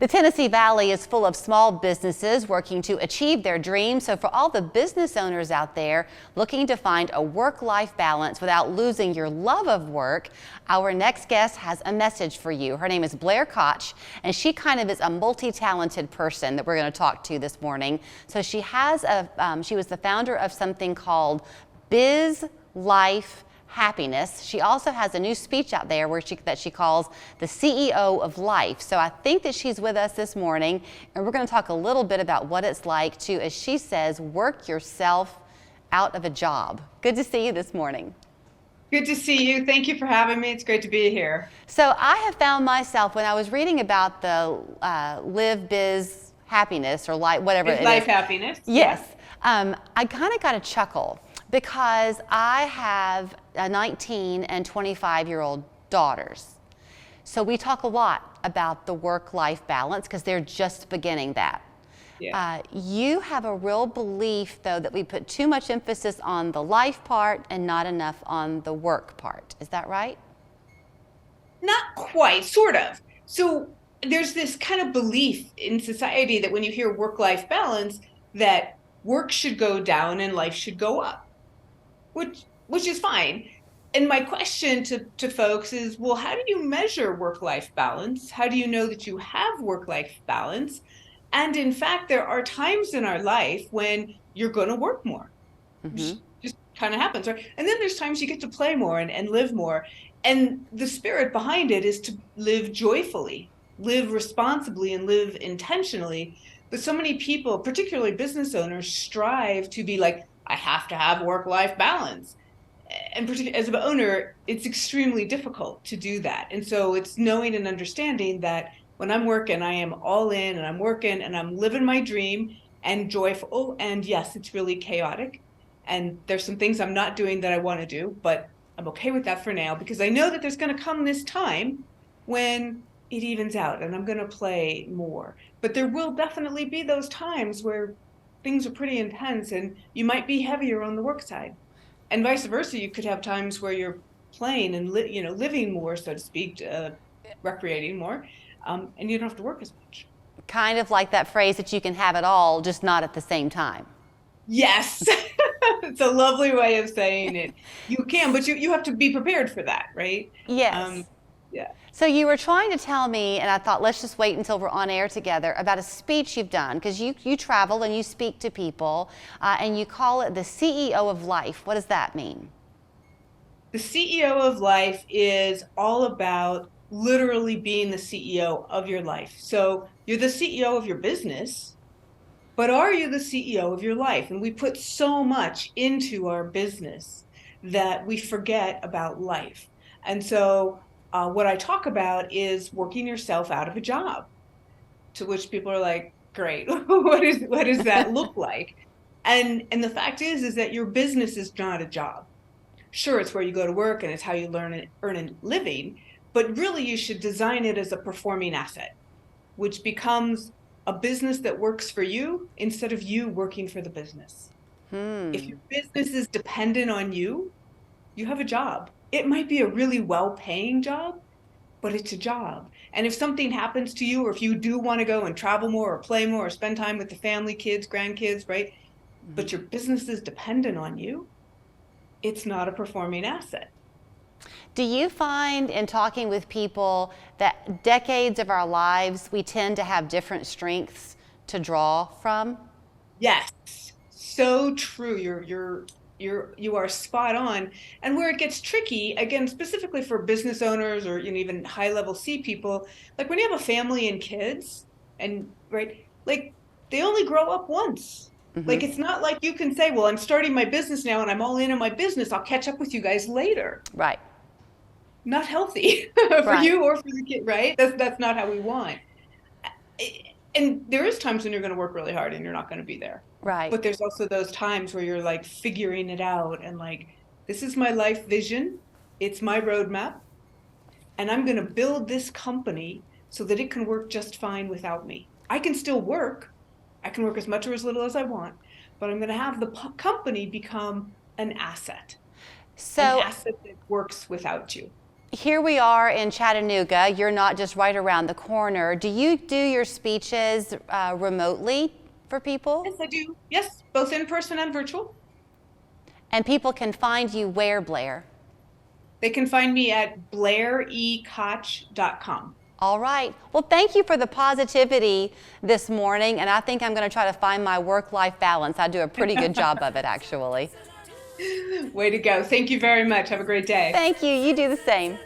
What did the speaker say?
The Tennessee Valley is full of small businesses working to achieve their dreams. So for all the business owners out there looking to find a work-life balance without losing your love of work, our next guest has a message for you. Her name is Blair Koch, and she kind of is a multi-talented person that we're going to talk to this morning. So she has she was the founder of something called Biz Life Happiness. She also has a new speech out there that she calls the CEO of Life. So I think that she's with us this morning, and we're going to talk a little bit about what it's like to, as she says, work yourself out of a job. Good to see you this morning. Good to see you. Thank you for having me. It's great to be here. So I have found myself, when I was reading about the Live Biz Happiness or whatever it is. Life Happiness. Yes. I kind of got a chuckle because I have 19 and 25-year-old daughters. So we talk a lot about the work-life balance because they're just beginning that. Yeah. You have a real belief, though, that we put too much emphasis on the life part and not enough on the work part. Is that right? Not quite, sort of. So there's this kind of belief in society that when you hear work-life balance, that work should go down and life should go up, which is fine. And my question to folks is, well, how do you measure work-life balance? How do you know that you have work-life balance? And in fact, there are times in our life when you're going to work more. Mm-hmm. Just kind of happens, right? And then there's times you get to play more and live more. And the spirit behind it is to live joyfully, live responsibly, and live intentionally. But so many people, particularly business owners, strive to be like, I have to have work-life balance. And particularly as an owner, it's extremely difficult to do that. And so it's knowing and understanding that when I'm working, I am all in, and I'm working and I'm living my dream and joyful. And yes, it's really chaotic. And there's some things I'm not doing that I want to do, but I'm okay with that for now because I know that there's going to come this time when it evens out and I'm going to play more. But there will definitely be those times where things are pretty intense and you might be heavier on the work side. And vice versa, you could have times where you're playing and living more, so to speak, recreating more, and you don't have to work as much. Kind of like that phrase that you can have it all, just not at the same time. Yes, it's a lovely way of saying it. You can, but you have to be prepared for that, right? Yes. Yeah. So you were trying to tell me, and I thought, let's just wait until we're on air together, about a speech you've done, because you travel and you speak to people, and you call it the CEO of Life. What does that mean? The CEO of Life is all about literally being the CEO of your life. So you're the CEO of your business, but are you the CEO of your life? And we put so much into our business that we forget about life. And so what I talk about is working yourself out of a job, to which people are like, great, what does that look like? And the fact is that your business is not a job. Sure, it's where you go to work and it's how you learn and earn a living, but really you should design it as a performing asset, which becomes a business that works for you instead of you working for the business. If your business is dependent on you, you have a job. It might be a really well-paying job, but it's a job. And if something happens to you, or if you do want to go and travel more or play more or spend time with the family, kids, grandkids, right? But your business is dependent on you, it's not a performing asset. Do you find in talking with people that decades of our lives, we tend to have different strengths to draw from? Yes, so true. You are spot on. And where it gets tricky, again, specifically for business owners or even high level C people, like when you have a family and kids, and right, like they only grow up once. Like it's not like you can say, well, I'm starting my business now and I'm all in on my business. I'll catch up with you guys later. Right. Not healthy for Right. you or for the kid, right? That's not how we want. And there is times when you're going to work really hard and you're not going to be there. Right. But there's also those times where you're like figuring it out and like, this is my life vision. It's my roadmap. And I'm going to build this company so that it can work just fine without me. I can still work. I can work as much or as little as I want, but I'm going to have the company become an asset So that works without you. Here we are in Chattanooga. You're not just right around the corner. Do you do your speeches remotely for people? Yes, I do. Yes, both in person and virtual. And people can find you where, Blair? They can find me at blairekoch.com. All right. Well, thank you for the positivity this morning, and I think I'm going to try to find my work-life balance. I do a pretty good job of it, actually. Way to go. Thank you very much. Have a great day. Thank you. You do the same.